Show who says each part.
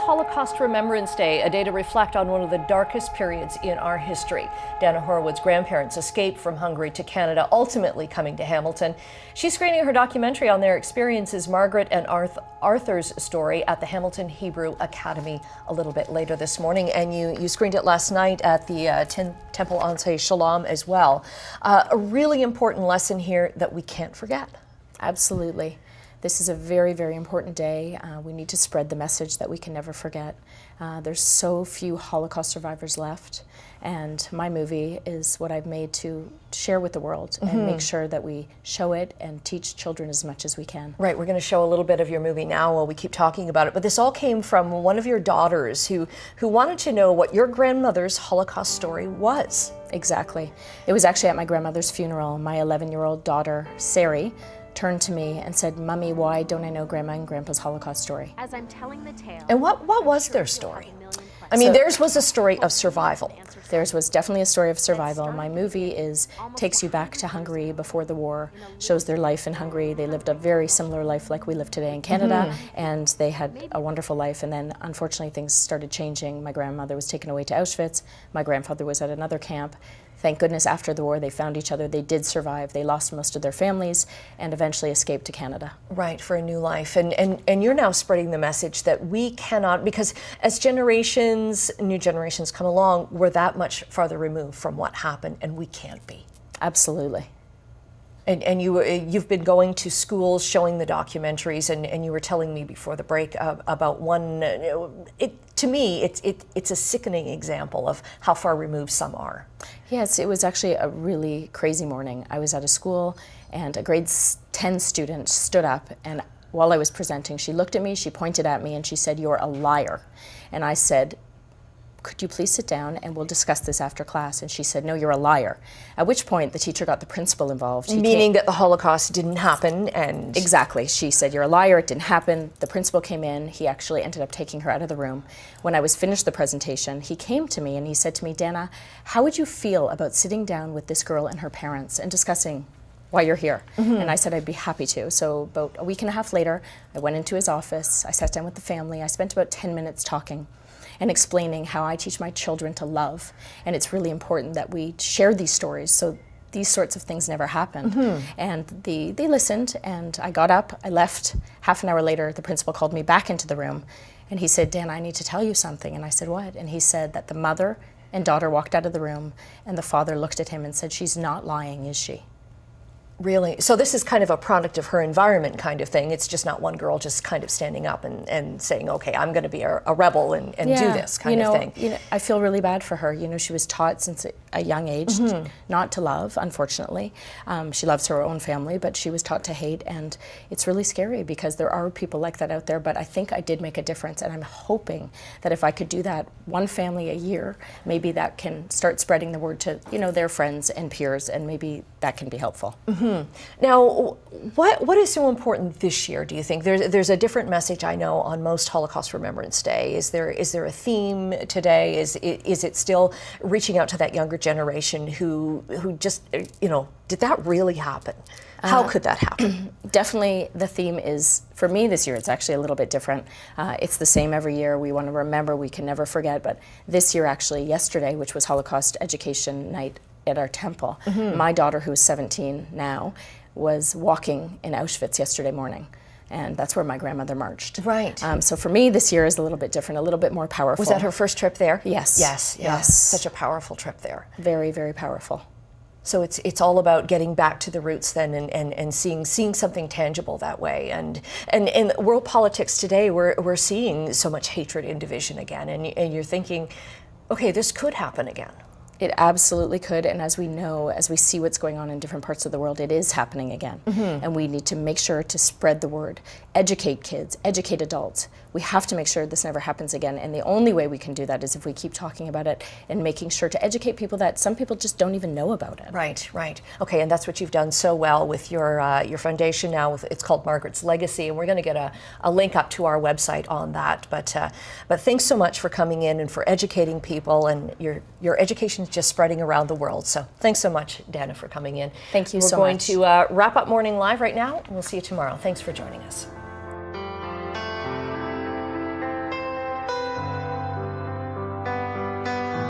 Speaker 1: Holocaust Remembrance Day, a day to reflect on one of the darkest periods in our history. Danna Horwood's grandparents escaped from Hungary to Canada, ultimately coming to Hamilton. She's screening her documentary on their experiences, Margaret and Arthur's story, at the Hamilton Hebrew Academy a little bit later this morning. And you screened it last night at the Temple Anshe Shalom as well. A really important lesson here that we can't forget.
Speaker 2: Absolutely. This is a very, very important day. We need to spread the message that we can never forget. There's so few Holocaust survivors left, and my movie is what I've made to share with the world and make sure that we show it and teach children as much as we can.
Speaker 1: Right, we're going to show a little bit of your movie now while we keep talking about it, but this all came from one of your daughters who wanted to know what your grandmother's Holocaust story was.
Speaker 2: Exactly. It was actually at my grandmother's funeral. My 11-year-old daughter, Sari, turned to me and said, "Mommy, why don't I know Grandma and Grandpa's Holocaust story?"
Speaker 3: As I'm telling the tale.
Speaker 1: And what was their story? I mean, theirs was a story of survival.
Speaker 2: Theirs was definitely a story of survival. My movie takes you back to Hungary before the war, shows their life in Hungary. They lived a very similar life like we live today in Canada, and they had a wonderful life. And then, unfortunately, things started changing. My grandmother was taken away to Auschwitz. My grandfather was at another camp. Thank goodness after the war they found each other. They did survive. They lost most of their families and eventually escaped to Canada.
Speaker 1: Right, for a new life. And you're now spreading the message that we cannot, because as new generations come along, we're that much farther removed from what happened, and we can't be.
Speaker 2: Absolutely.
Speaker 1: And you've been going to schools showing the documentaries, and you were telling me before the break about one. To me, it's a sickening example of how far removed some are.
Speaker 2: Yes, it was actually a really crazy morning. I was at a school, and a grade 10 student stood up, and while I was presenting, she looked at me, she pointed at me, and she said, "You're a liar." And I said, "Could you please sit down and we'll discuss this after class?" And she said, "No, you're a liar." At which point the teacher got the principal involved.
Speaker 1: Meaning that the Holocaust didn't happen, and...
Speaker 2: Exactly. She said, "You're a liar, it didn't happen." The principal came in. He actually ended up taking her out of the room. When I was finished the presentation, he came to me and he said to me, "Danna, how would you feel about sitting down with this girl and her parents and discussing why you're here?" And I said I'd be happy to. So about a week and a half later, I went into his office. I sat down with the family. I spent about 10 minutes talking and explaining how I teach my children to love. And it's really important that we share these stories so these sorts of things never happened. And they listened, and I got up, I left. Half an hour later, the principal called me back into the room, and he said, "Dan, I need to tell you something." And I said, "What?" And he said that the mother and daughter walked out of the room, and the father looked at him and said, "She's not lying, is she?"
Speaker 1: Really? So this is kind of a product of her environment kind of thing. It's just not one girl just kind of standing up and saying, "Okay, I'm going to be a rebel and do this," kind of thing.
Speaker 2: You know, I feel really bad for her. You know, she was taught since a young age not to love, unfortunately. She loves her own family, but she was taught to hate, and it's really scary because there are people like that out there, but I think I did make a difference, and I'm hoping that if I could do that one family a year, maybe that can start spreading the word to, you know, their friends and peers, and maybe that can be helpful.
Speaker 1: Now, what is so important this year, do you think? There's a different message, I know, on most Holocaust Remembrance Day. Is there a theme today? Is it still reaching out to that younger generation who just, you know, did that really happen? How could that happen?
Speaker 2: Definitely the theme is, for me this year, it's actually a little bit different. It's the same every year. We want to remember, we can never forget, but this year, actually, yesterday, which was Holocaust Education Night at our temple, my daughter, who is 17 now, was walking in Auschwitz yesterday morning, and that's where my grandmother marched.
Speaker 1: Right.
Speaker 2: So for me, this year is a little bit different, a little bit more powerful.
Speaker 1: Was that her first trip there?
Speaker 2: Yes.
Speaker 1: Yes. Such a powerful trip there.
Speaker 2: Very, very powerful.
Speaker 1: So it's all about getting back to the roots then, and seeing something tangible that way. And in world politics today, we're seeing so much hatred and division again, and you're thinking, okay, this could happen again.
Speaker 2: It absolutely could, and as we know, as we see what's going on in different parts of the world, it is happening again. And we need to make sure to spread the word, educate kids, educate adults. We have to make sure this never happens again, and the only way we can do that is if we keep talking about it and making sure to educate people that some people just don't even know about it.
Speaker 1: Right. Okay, and that's what you've done so well with your foundation now. It's called Margaret's Legacy, and we're going to get a link up to our website on that. But thanks so much for coming in and for educating people, and your education is just spreading around the world. So thanks so much, Danna, for coming in.
Speaker 2: Thank you so much.
Speaker 1: We're going to wrap up Morning Live right now, and we'll see you tomorrow. Thanks for joining us.